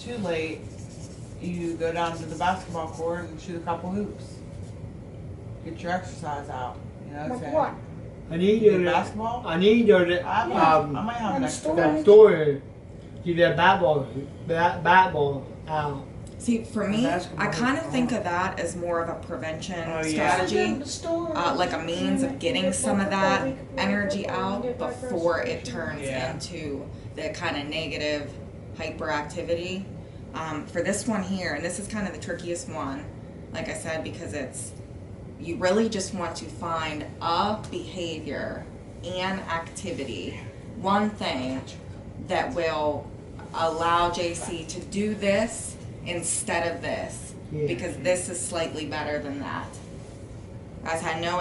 too late, you go down to the basketball court and shoot a couple hoops. Get your exercise out. You know what I'm saying? What? I need You you to. basketball? I need you to. I might have an extra. That story. Do that bat ball out. See, for me, Basketball I kind of is think fun. of that as more of a prevention Oh, yeah. strategy, like a means of getting some of that energy out before it turns Yeah. into the kind of negative hyperactivity. For this one here, and this is kind of the trickiest one, like I said, because you really just want to find a behavior and activity, one thing that will allow JC to do this instead of this, because this is slightly better than that. As I know,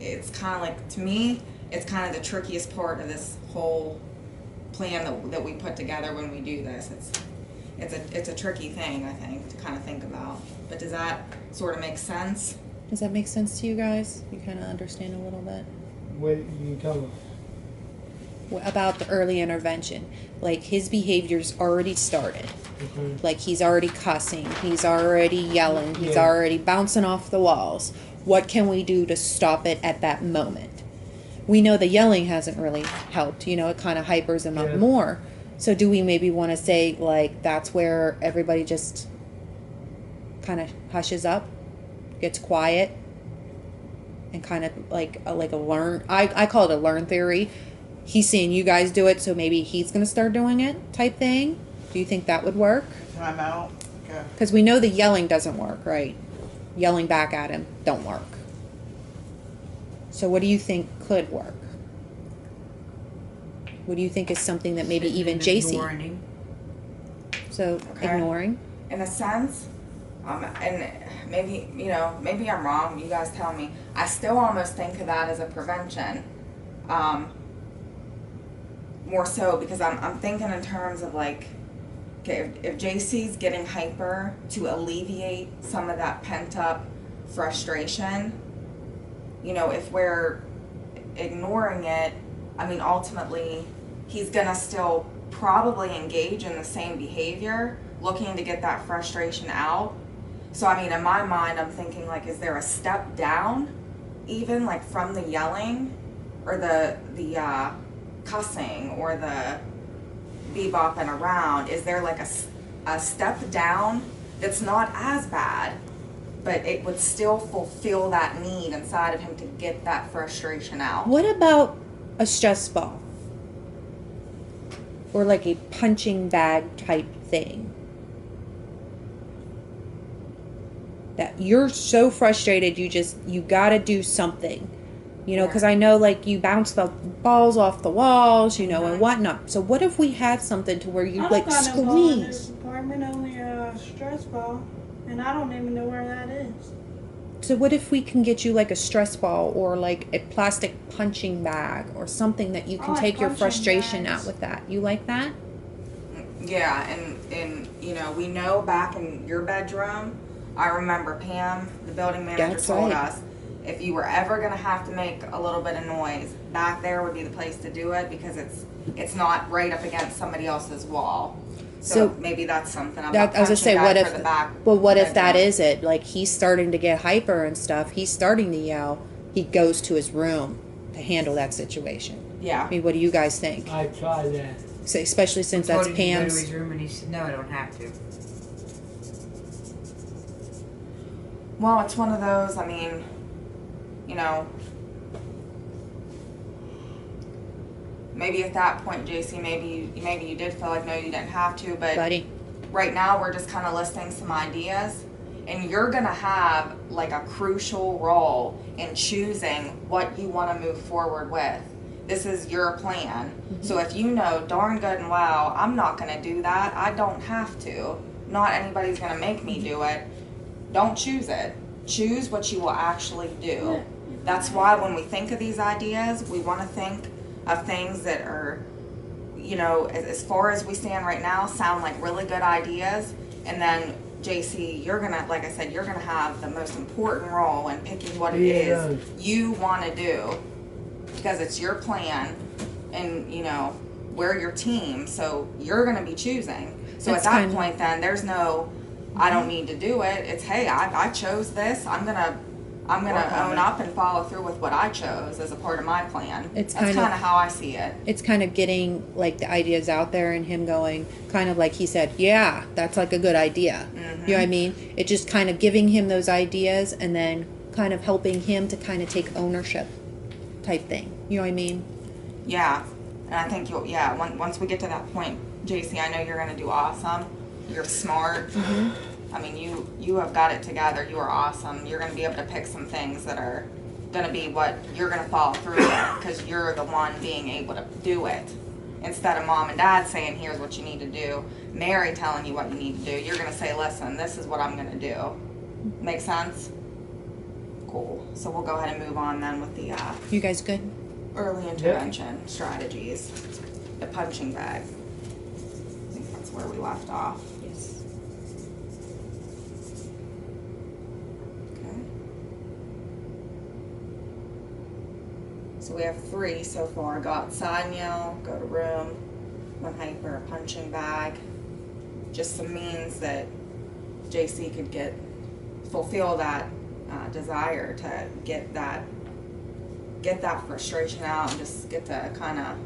it's kind of like, to me, it's kind of the trickiest part of this whole plan that we put together when we do this. It's a tricky thing, I think, to kind of think about. But does that sort of make sense? Does that make sense to you guys? You kind of understand a little bit What you tell us? about the early intervention. Like, his behavior's already started. Okay. Like, he's already cussing, he's already yelling, he's Yeah. already bouncing off the walls. What can we do to stop it at that moment? We know the yelling hasn't really helped. You know, it kind of hypers him Yeah. up more. So do we maybe want to say, like, that's where everybody just kind of hushes up, gets quiet, and kind of like a learn, I call it a learn theory. He's seeing you guys do it, so maybe he's going to start doing it type thing. Do you think that would work? Time out. Okay. Because we know the yelling doesn't work, right? Yelling back at him don't work. So what do you think could work? What do you think is something that maybe even JC? Ignoring. So Okay. ignoring. In a sense, and maybe I'm wrong. You guys tell me. I still almost think of that as a prevention. More so because I'm thinking in terms of like, okay, if JC's getting hyper to alleviate some of that pent up frustration, if we're ignoring it, I mean, ultimately, he's gonna still probably engage in the same behavior, looking to get that frustration out. So, I mean, in my mind, I'm thinking, like, is there a step down, even, like, from the yelling, or the cussing, or the bebopping around? Is there, like, a step down that's not as bad, but it would still fulfill that need inside of him to get that frustration out? What about a stress ball? Or like a punching bag type thing? That you're so frustrated, you gotta do something. Because I know, like, you bounce the balls off the walls, and whatnot. So what if we had something to where you, like, squeeze? Apartment only a stress ball, and I don't even know where that is. So what if we can get you, like, a stress ball or, like, a plastic punching bag or something that you can like take your punching frustration bags. out with that? You like that? Yeah, and we know back in your bedroom, I remember Pam, the building manager, That's told right. us, if you were ever going to have to make a little bit of noise, back there would be the place to do it, because it's not right up against somebody else's wall. So maybe that's something. I was gonna say, what if? Well, what if that bedroom. is it? Like, he's starting to get hyper and stuff. He's starting to yell. He goes to his room to handle that situation. Yeah. I mean, what do you guys think? I try that. So, especially since I that's told him to go to Pam's. his room, and he said, "No, I don't have to." Well, it's one of those. I mean, maybe at that point, JC, maybe you did feel like, no, you didn't have to, but Buddy. right now we're just kind of listing some ideas, and you're gonna have like a crucial role in choosing what you want to move forward with. This is your plan. So if you know darn good and well, I'm not gonna do that, I don't have to, not anybody's gonna make me do it, don't choose it. Choose what you will actually do. That's why when we think of these ideas, we want to think of things that are, as far as we stand right now, sound like really good ideas. And then, JC, you're going to, like I said, you're going to have the most important role in picking what it is you want to do, because it's your plan, and, we're your team, so you're going to be choosing. So It's at that kinda- point, then there's no, I don't need to do it. It's, hey, I chose this. I'm gonna Work on own it. up and follow through with what I chose as a part of my plan. It's That's kind of- kind of how I see it. It's kind of getting like the ideas out there and him going kind of like he said, yeah, that's like a good idea. You know what I mean? It just kind of giving him those ideas and then kind of helping him to kind of take ownership type thing. You know what I mean? Yeah, and I think you'll. Yeah, once we get to that point, JC, I know you're gonna do awesome. You're smart. I mean, you have got it together. You are awesome. You're gonna be able to pick some things that are gonna be what you're gonna follow through with because you're the one being able to do it. Instead of mom and dad saying, here's what you need to do, Mary telling you what you need to do, you're gonna say, listen, this is what I'm gonna do. Make sense? Cool. So we'll go ahead and move on then with the You guys good? early intervention strategies. The punching bag. I think that's where we left off. Yes. Okay. So we have 3 so far. Go outside and yell, go to room, one hyper, a punching bag. Just some means that JC could fulfill that desire to get that frustration out and just get to kind of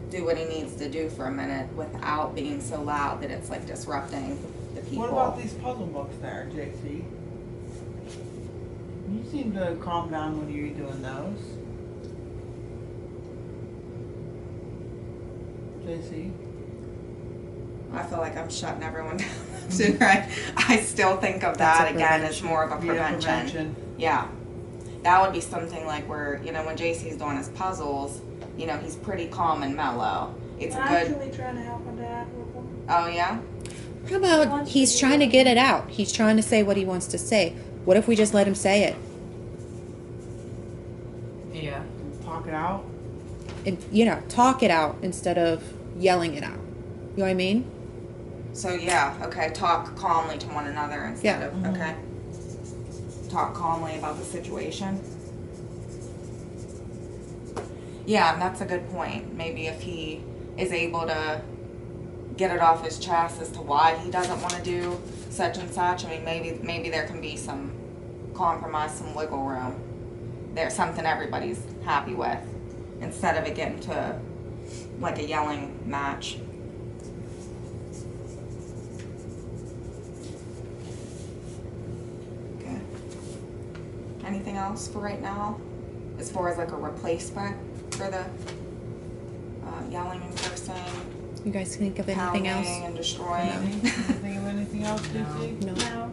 do what he needs to do for a minute without being so loud that it's like disrupting the people. What about these puzzle books there, JC? You seem to calm down when you're doing those. JC? I feel like I'm shutting everyone down. Right? I still think of That's that a again as more of a Yeah, prevention. Yeah. That would be something like where, when JC's doing his puzzles, he's pretty calm and mellow. It's I'm a good. actually trying to help my dad with them. Oh, yeah? How about he's trying to get it out? He's trying to say what he wants to say. What if we just let him say it? Yeah. Talk it out. And, talk it out instead of yelling it out. You know what I mean? So, yeah, okay. Talk calmly to one another instead Yeah. of, okay. Talk calmly about the situation. Yeah, that's a good point. Maybe if he is able to get it off his chest as to why he doesn't want to do such and such. I mean, maybe there can be some compromise, some wiggle room. There's something everybody's happy with instead of it getting to like a yelling match. Okay. Anything else for right now? As far as like a replacement for the yelling and cursing, You guys think of anything pounding else? and destroying? Think of anything else, JC? No. No.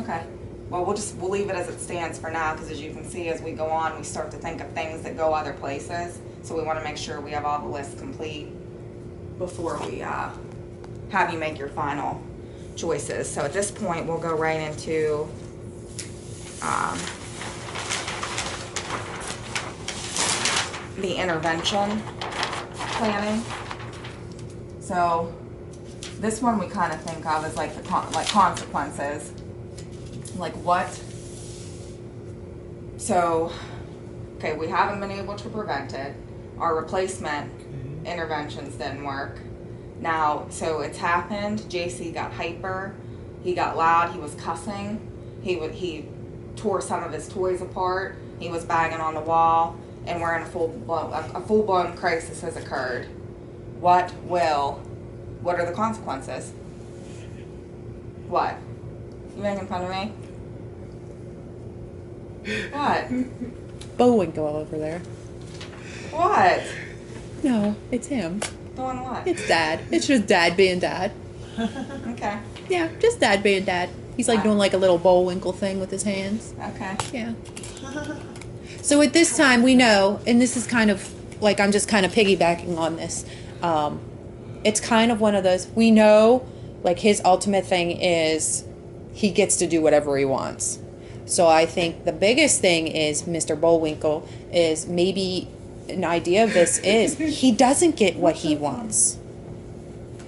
Okay. Well, we'll leave it as it stands for now because as you can see, as we go on, we start to think of things that go other places. So we want to make sure we have all the lists complete before we have you make your final choices. So at this point, we'll go right into the intervention planning. So this one we kind of think of as like the consequences. Like what? So, okay, we haven't been able to prevent it. Our replacement interventions didn't work. Now, so it's happened. JC got hyper. He got loud. He was cussing. He tore some of his toys apart. He was banging on the wall, and we're in a full blown crisis has occurred. What are the consequences? What? You making fun of me? What? Bullwinkle over there. What? No, it's him. Doing what? It's Dad. It's just Dad being Dad. Okay. Yeah, just Dad being Dad. He's like doing like a little Bullwinkle thing with his hands. Okay. Yeah. So at this time we know, and this is kind of like I'm just kind of piggybacking on this. It's kind of one of those, we know like his ultimate thing is he gets to do whatever he wants. So I think the biggest thing is Mr. Bullwinkle is maybe an idea of this is he doesn't get what he wants.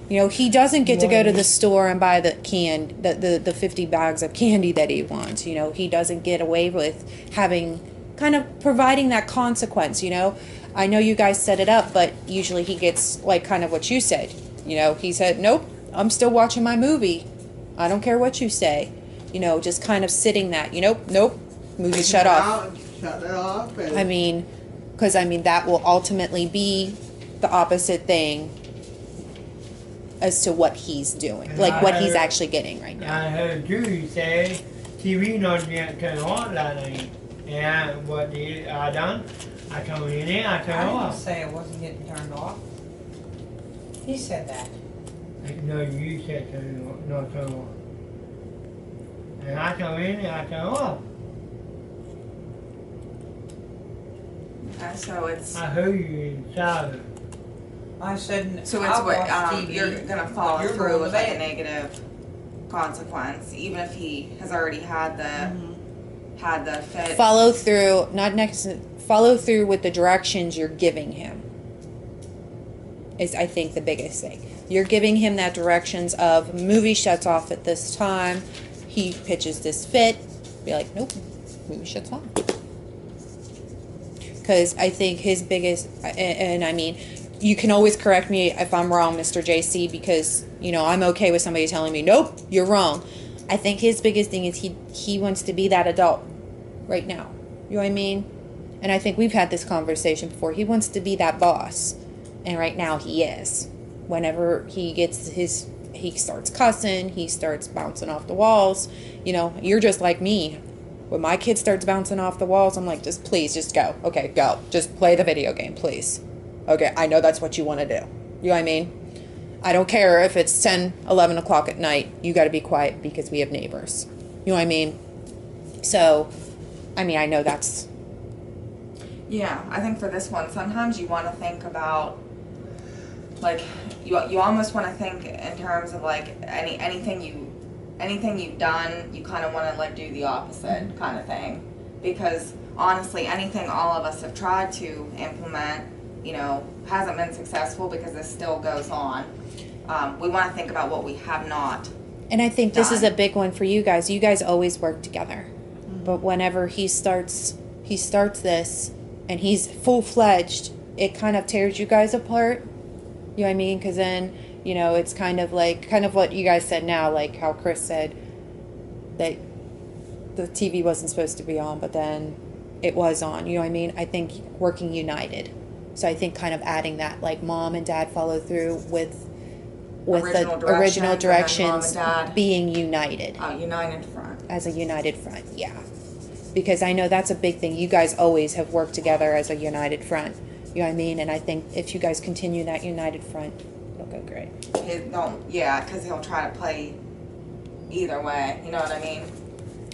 He doesn't get to go to the store and buy the 50 bags of candy that he wants. He doesn't get away with having kind of providing that consequence. I know you guys set it up, but usually he gets like kind of what you said. He said, nope, I'm still watching my movie. I don't care what you say. You know, just kind of sitting that, you know, nope, movie Take shut it off. out and shut it off. And I mean, because I mean, that will ultimately be the opposite thing as to what he's doing, like what he's actually getting right now. I heard Judy say TV not get turned on that night. And what I done? I come in there, I I turn it didn't off. say it wasn't getting turned off. He said that. No, you said turn it off, not turn it off. And I come in there, I turn it off. So it's I heard you inside. I said, so it's I'll what watch TV, you're gonna but follow you're through going with to like a bed. negative consequence, even if he has already had the fit. Follow through, not next. Follow through with the directions you're giving him. Is I think the biggest thing. You're giving him that directions of movie shuts off at this time. He pitches this fit. Be like, nope, movie shuts off. Because I think his biggest, and I mean, you can always correct me if I'm wrong, Mr. JC, because, you know, I'm okay with somebody telling me, nope, you're wrong. I think his biggest thing is he wants to be that adult right now. You know what I mean? And I think we've had this conversation before. He wants to be that boss. And right now he is. Whenever he gets he starts cussing, he starts bouncing off the walls. You know, you're just like me. When my kid starts bouncing off the walls, I'm like, please, just go. Okay, go. Just play the video game, please. Okay, I know that's what you want to do. You know what I mean? I don't care if it's 10, 11 o'clock at night. You got to be quiet because we have neighbors. You know what I mean? So, I mean, I know that's... Yeah, I think for this one, sometimes you want to think about, like, you almost want to think in terms of like anything you've done, you kind of want to like do the opposite kind of thing, because honestly, anything all of us have tried to implement, you know, hasn't been successful because this still goes on. We want to think about what we have not. And I think this is done. a big one for you guys. You guys always work together. But whenever he starts this and he's full-fledged, it kind of tears you guys apart. You know what I mean? Because then, you know, it's kind of what you guys said now, like how Chris said that the TV wasn't supposed to be on, but then it was on. You know what I mean? I think working united. So I think kind of adding that, like mom and dad follow through with Original the directions, original and then mom and directions dad. being united. United front. As a united front, yeah. Because I know that's a big thing. You guys always have worked together as a united front. You know what I mean? And I think if you guys continue that united front, it'll go great. Because he'll try to play either way. You know what I mean?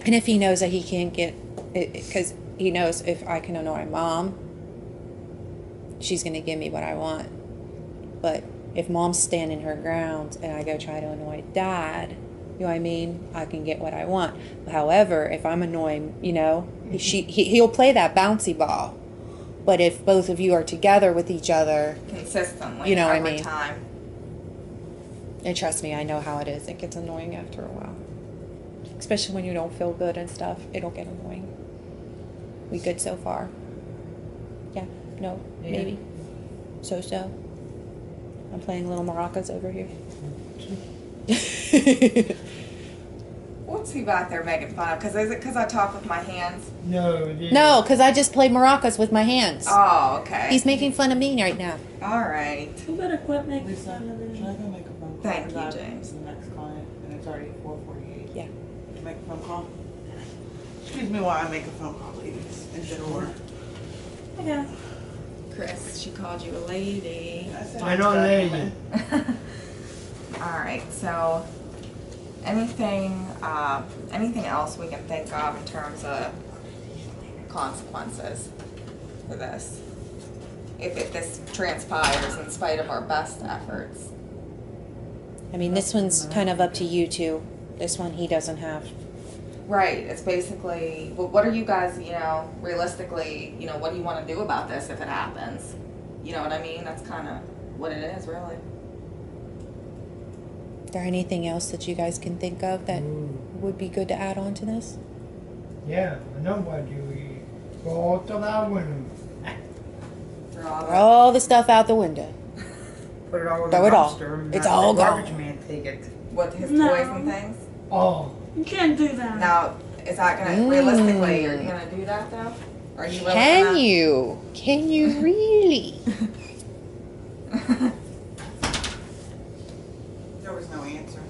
And if he knows that he can't get, because he knows if I can annoy mom, she's going to give me what I want. But if mom's standing her ground and I go try to annoy dad, you know what I mean? I can get what I want. However, if I'm annoying, you know, he'll play that bouncy ball. But if both of you are together with each other, Consistently, you know what I every mean? time. And trust me, I know how it is. It gets annoying after a while. Especially when you don't feel good and stuff. It'll get annoying. We good so far? Yeah? No? Yeah. Maybe? So-so? I'm playing little maracas over here. What's he back there making fun of? Is it because I talk with my hands? No, No, because I just played maracas with my hands. Oh, okay. He's making fun of me right now. All right. You better quit making Lisa, fun of should I it. go make a phone call? Thank Or you, that James. The next client, and it's already 4:48. Yeah. Make a phone call. Excuse me while I make a phone call, ladies and gentlemen. Okay. Chris, she called you a lady. said I know, lady. All right. So, anything else we can think of in terms of consequences for this? If this transpires in spite of our best efforts. I mean, this one's kind of up to you two. This one he doesn't have. Right. It's basically, well, what are you guys, you know, realistically, you know, what do you want to do about this if it happens? You know what I mean? That's kind of what it is, really. Is there anything else that you guys can think of that would be good to add on to this? Yeah, I know what you eat. Go out to that window. For all Throw all the stuff out the window. Put it all in Throw the it all. dumpster and It's not all the garbage gone. man. take it. with his No. toys and things? Oh, You can't do that. Now, is that gonna realistically? Are you gonna do that though? Are you really Can gonna? you? Can you really? There was no answer.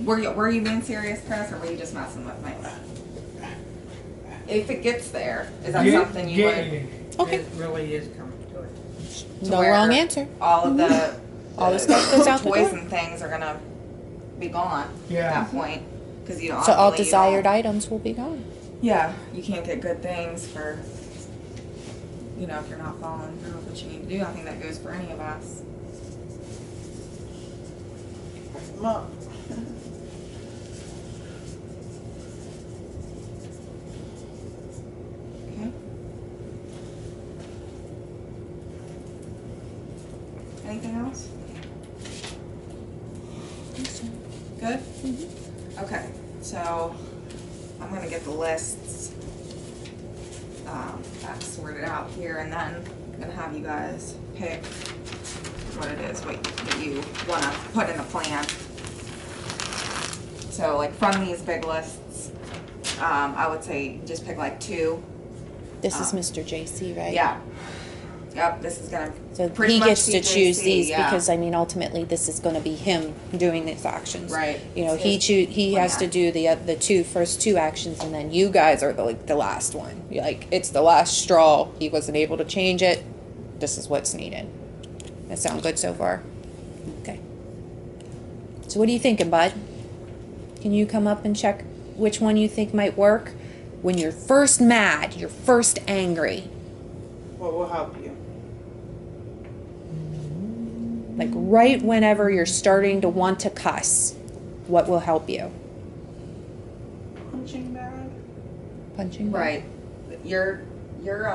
Were you being serious, Chris, or were you just messing with me? If it gets there, is that something you would? Okay. It really is coming to it. To No where wrong answer. All of the All the stuff goes out the toys door. and things are gonna be gone at yeah. that point because you don't. So all obviously you desired don't- items will be gone. Yeah, you can't get good things for. You know, if you're not following through with what you need to do, I think that goes for any of us. Come up. Okay. Anything else? Good? Okay, so I'm gonna get the lists back sorted out here, and then I'm gonna have you guys pick what it is that you wanna put in a plan. So like from these big lists, I would say just pick like 2. This is Mr. JC, right? Yeah. Yep, this is gonna So pretty he much gets be to choose JC, these yeah. because I mean ultimately this is going to be him doing these actions. Right. You know, It's he has to plan. do the first two actions, and then you guys are the last one. You're like it's the last straw. He wasn't able to change it. This is what's needed. That sound good so far? Okay. So what are you thinking, bud? Can you come up and check which one you think might work? When you're first mad, you're first angry. What will help you? Like right whenever you're starting to want to cuss, what will help you? Punching bag. Punching bag? Right. You're We're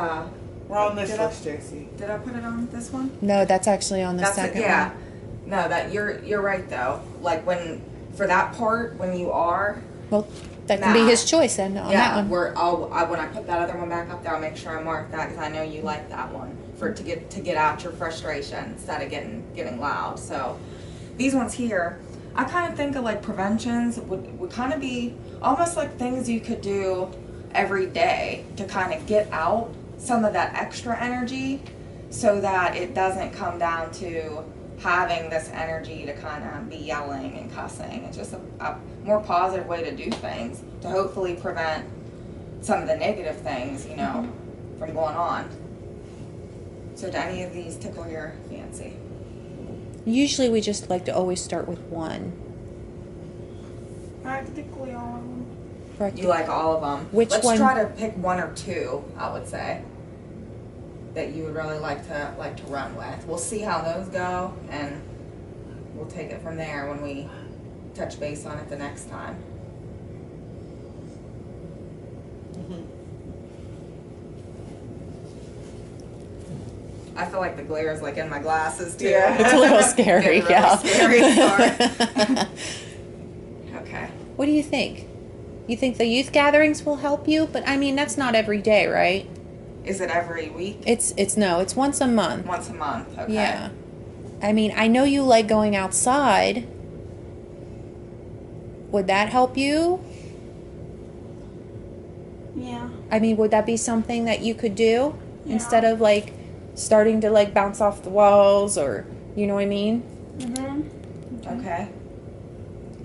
on this Did I- list, JC. did I put it on this one? No, that's actually on the That's second it, yeah. one. No, that you're right though. Like when for that part when you are Well, that can be Nah. his choice then on that one. when I put that other one back up there, I'll make sure I mark that because I know you like that one for to get out your frustration instead of getting loud. So these ones here, I kind of think of like preventions would kind of be almost like things you could do every day to kind of get out some of that extra energy so that it doesn't come down to having this energy to kind of be yelling and cussing. It's just a more positive way to do things to hopefully prevent some of the negative things, you know, from going on. So do any of these tickle your fancy? Usually we just like to always start with one. Practically all of them. Correct? You like all of them. Which Let's one- try to pick 1 or 2, I would say, that you would really like to run with. We'll see how those go, and we'll take it from there when we touch base on it the next time. I feel like the glare is like in my glasses too. Yeah. It's a little scary, Getting really yeah. scary, sorry. Okay. What do you think? You think the youth gatherings will help you? But I mean, that's not every day, right? Is it every week? It's once a month. Once a month. Okay. Yeah. I mean, I know you like going outside. Would that help you? Yeah. I mean, would that be something that you could do Yeah. instead of like starting to like bounce off the walls or, you know what I mean? Mm-hmm. Okay.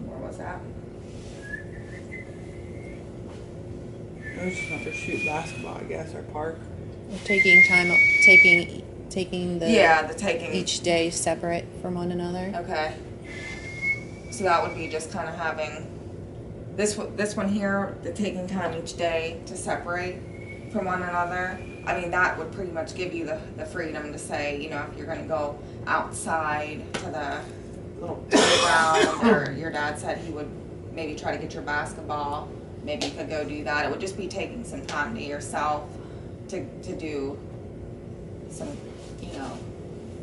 Where was that? We just have to shoot basketball, I guess, or park. Taking the Yeah, the taking. each day separate from one another. Okay. So that would be just kind of having this one here, the taking time each day to separate from one another. I mean, that would pretty much give you the freedom to say, you know, if you're going to go outside to the little playground, or your dad said he would maybe try to get your basketball, maybe you could go do that. It would just be taking some time to yourself to do some, you know,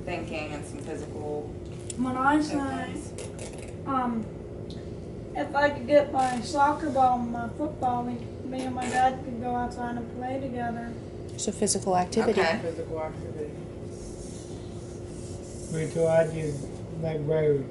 thinking and some physical When I say, things. if I could get my soccer ball and my football, me and my dad could go outside and play together. So physical activity. Okay. Physical activity. Wait till I just like road.